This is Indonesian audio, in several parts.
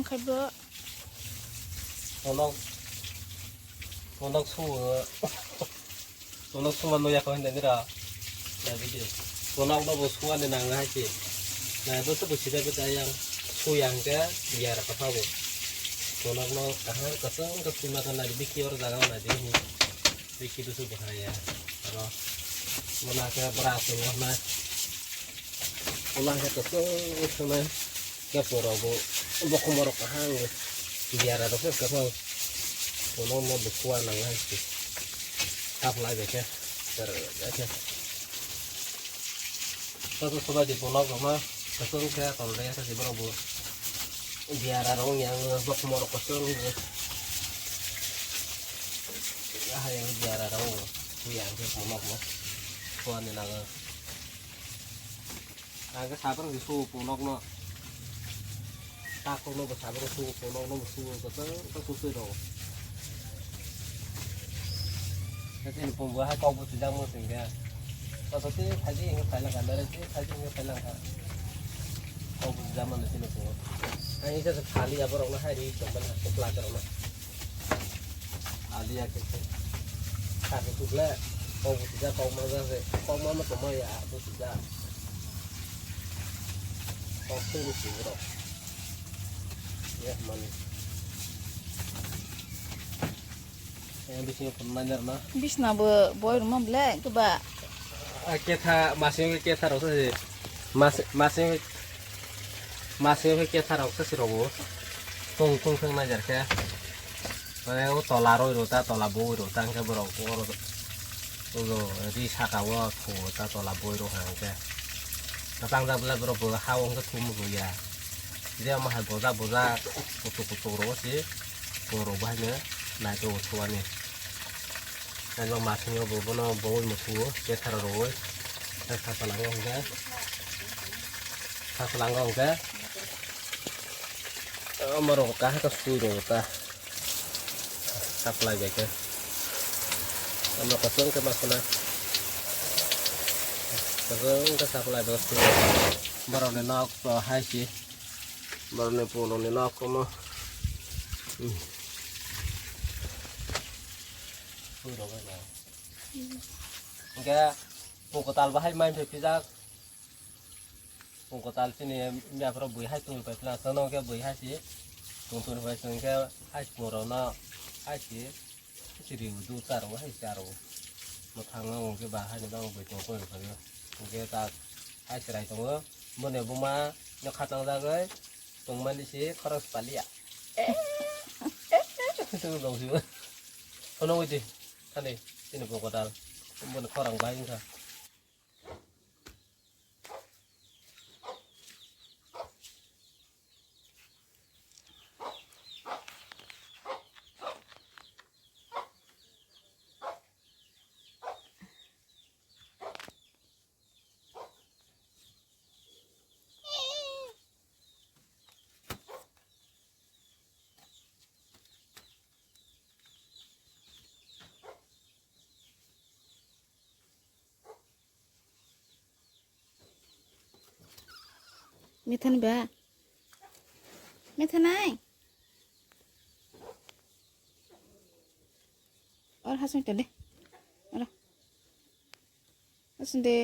khai bữa nó nó xu nó xu mà nuôi con này nữa là cái gì nó bớt xu anh nàng hay gì này bớt bớt xí ra bớt yang xu yang cái biar apa tahu nó kasang kasih makan lagi bikin orang dagang lagi ini bikin itu bahaya kalau mana kayak beras mana ulah kayak kasang sama kayak porogo bakumorok kahang biar ada tuh kasang nó bực qua nằng hay gì thắp lại vậy chứ để chứ tôi coba di pulau sama kesung ke kalau dia sih baru biar orang yang bak mau kesung yang biar orang yang ke pulau mau tuan ini naga cái sabar di su pulau nó takut nó bersabar su pulau nó bersu cái susu đó cái pembuah hai kau butuh jamu sehingga kalau tu haji yang phải là cả đời chứ haji yang phải là cả kau butuh jamu di sini semua. Nah ini saya sekali ya orang nak hari coba nak pelajar orang ahli ya kita. Tapi tu pula kau butuh jamu kau mana semua ya butuh jamu. Kau tu mesti berok. Ya mana. Yang di sini penanya na. bis na boy rumah belak tu ba Kita masih kita harus sih masih kita harus sih robo tung najar ke kalau tolaro itu ta tolabu itu tangke berok itu di sakawa tu ta tolabu itu hangke datang dah bela berok hawang ke tumu ya dia mahal boza kutu robo sih robahnya naik ke tuan ni dan lo masih nyoba bono bawa mutu dia taruh roy dan satu langgong ke merokah ke suruh ta tak lagi ke sama kosong ke masuna kosong ke satu lagi ke baru nenok hai sih baru nepuno nenok komo enggak pungkotal bahai main pizza pungkotal sini ya pro bui hai tung pizza sono ke bui hai sih tung pizza ke hai morona hai sih siri udu taruh hai taruh mathanga ke bahai ni bang bui tung pun kali ke tak hai serai tung mone buma no khatang da gai tung mandi sih khoros palia itu dong sih ono itu kan ini pungkotal kemudian orang banyak kan mi thân ba mi thân ai or hasan tadi ara hasan de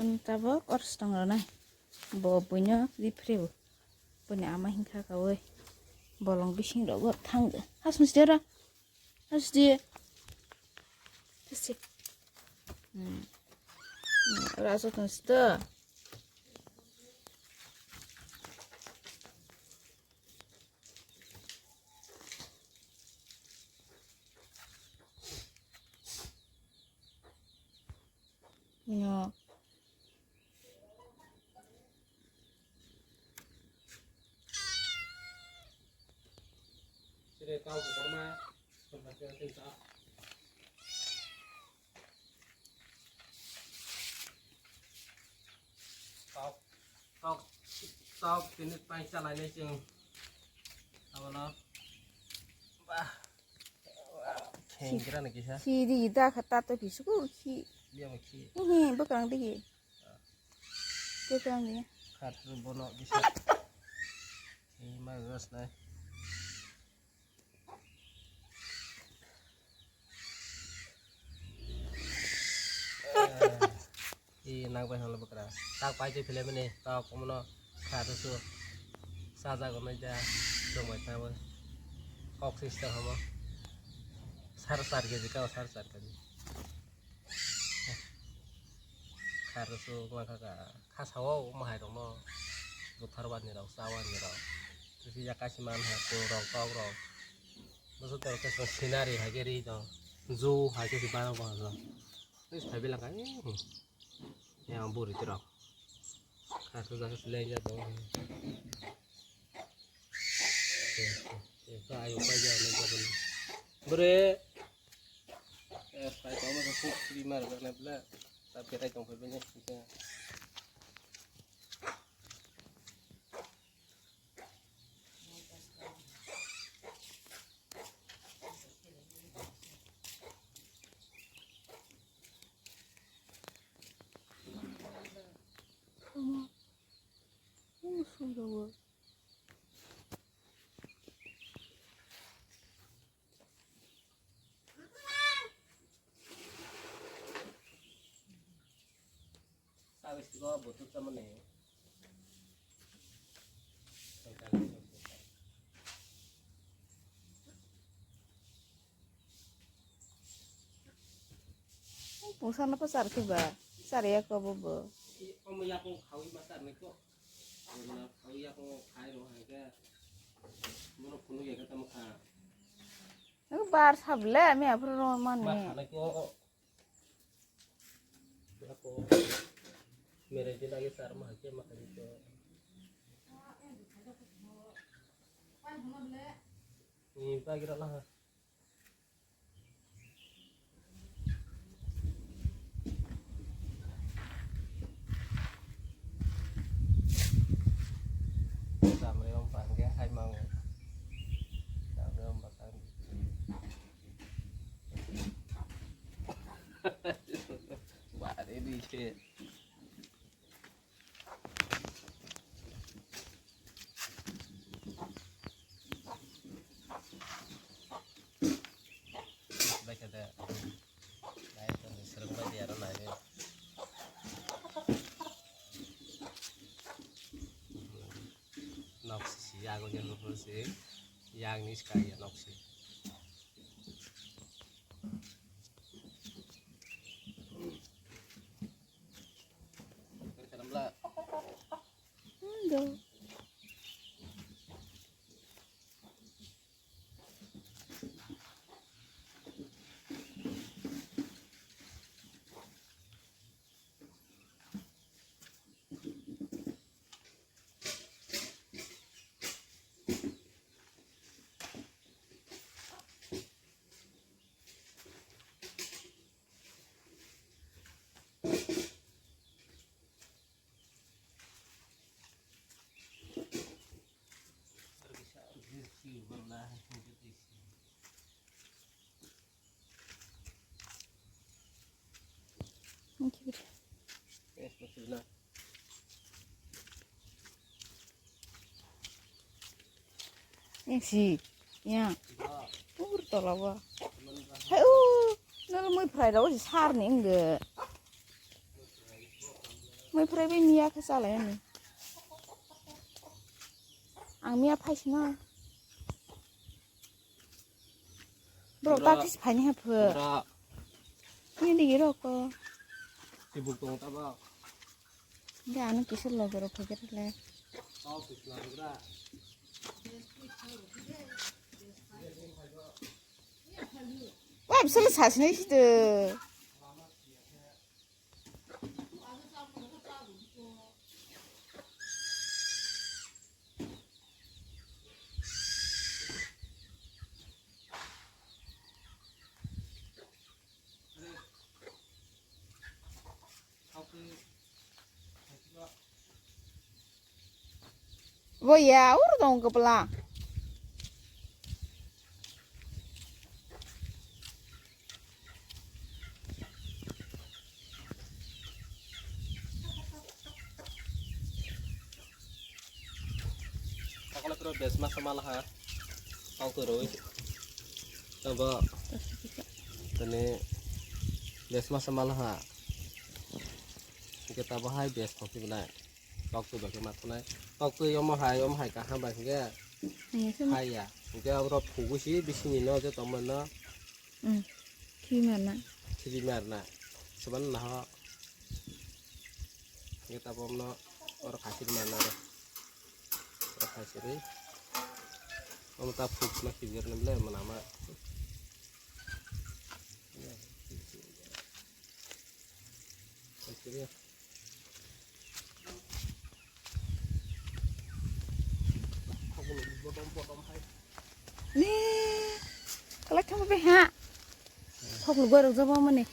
pun tabok ors dong na bo punya di free punya ama hingka kawe bolong bising do got thang has mesti ra has dia sih rasa mesti no Sini tahu pokoknya mah tempatnya tinggal. Tao pinit pancal ini cing apa lo bah kira nih kisah khi đi ta khata to bi su khi dia maki bekerang tinggi bekerang dia kata bono bisa ini mah gas nih nang pai holo bekerang tak pai je film ini tao komono kata su saja kono ja dong mai tahu kok sistem hama sar gitu kau sar kan kata su maka khas hawa mahai dong mo butarwan ni rau sawan ni rau terus ya kasih man aku rong kau rong maksud terus ke sinari hageri itu zu hageri barang barang terus saya bilang kan yang buru itu rau kata su selainnya dong ayo saja nanti bere saya tahu masa pun lima karena bela tapi kita cuma banyak kita sudah habis itu butuh temen nih Busan apa sar tiba sar ya kau bobo kamu ya aku kawin masar nih kok kawin ya aku kawin loh harga menurut penuh ya kata muka aku bar sable me apa roman mak nih anak aku mereje lagi sar mah aja makan itu ini pagi lah sampai om panggil hai mau sampai om bakal wah ini sih baik ada saya tuh sering banget ya orang lain noksi aku jangan lupa sih yang ini sekali ya noksi dalam lah enggak mungkin yang sih ya tolawa hai nol muy prai đâu chỉ sar nih enggak मैफ्राय बे मियाखौ जालाय आङो आं मिया फायसना bro takis phani hapho ni digi roko sibuk tong ta ba de anu kisel lo bro phager le tao pis la gra wa bisel sasne situ Wo ya ur dong kepala kalau terus besma sama lah tao terus coba ini besma sama lah kita bahai bes kopi benar tao tu bagi matulai tao tu om hai kaham bagi ya hai ya mungkin orang pukul sih di sini no aja temen no gimana jadi mana sebenarnya kita pom no orang kasih mana orang kasih ni om tak pukul lagi biar nemble menama ni kalau kamu beha hok lu gua jawab mana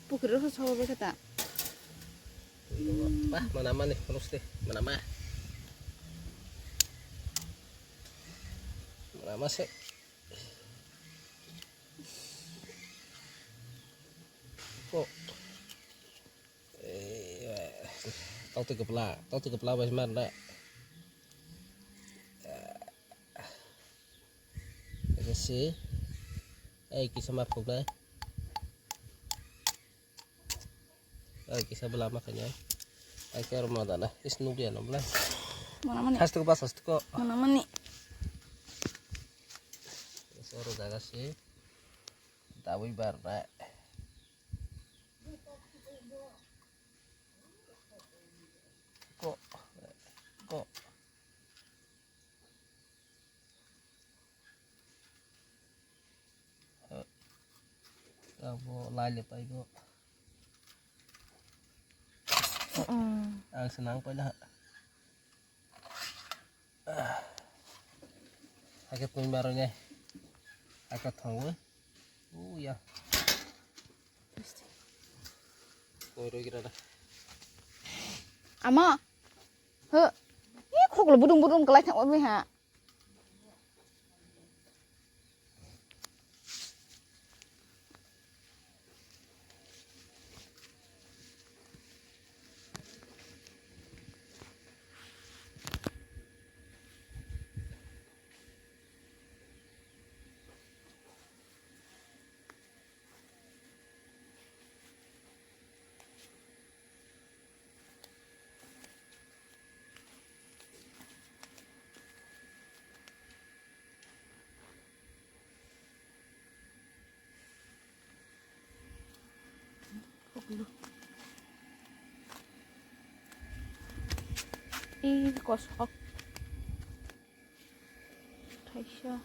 pukul itu jawab kata bah menama nih terus deh menama sih kok tao tu kepala bagaimana sih kisah marco deh kisah belama makanya akhir Ramadan lah isnu dia nomor mana has tu pas kok mana nih suruh jaga sih tahu ibarat kok Abo lali pa ito. Ang senang pala. Agak pun barunya. Agak tangguh. Ya. Koro kira dah. Ama. He. Ini kok lu budung-budung kelai tak apa ha. Ih, kosok. Taisha.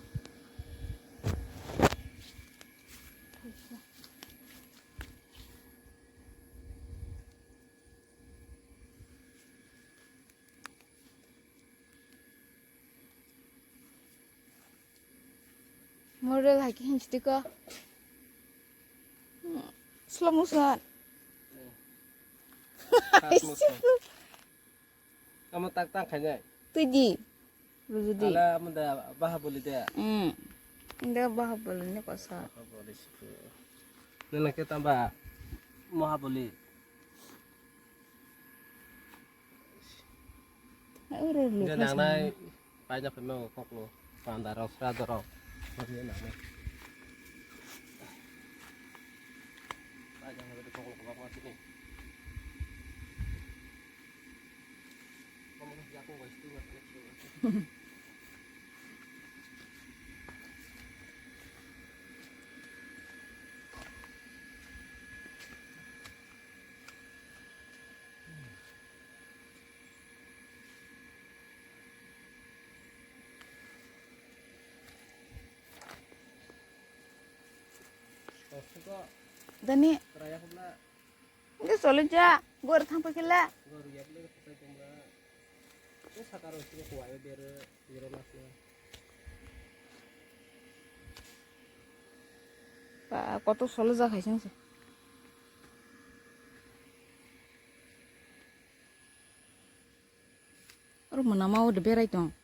Model lagi hinjtika. Slow motion. Kamu tak kayaknya. Tuji. Budi. Ala menda bah boleh dia. Indah bah boleh ni kosa. Boleh sih. Nela kita tambah mau boleh. Urut lu. Jangan naik banyak penuh kok lu. Pandarau seradoro. Masih enak nih. Banyak ada kok lu masih nih. aku wis tuh ngerti. Kok Dani, raya pula ini soalnya aja, gue udah tampil kela. gor ya pula kita cuma ini sakar usir kuai biar biar nasnya. Pak, kau tuh soalnya zak aja sih. Rumah nama udah berai dong.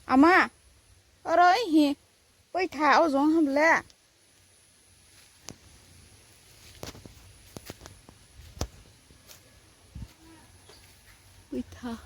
Ama, ở hi, bây thảo giống hầm lẹ. Bây thảo.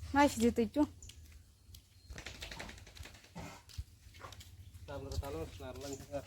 Nice gitu itu. Tabur talus narlan juga.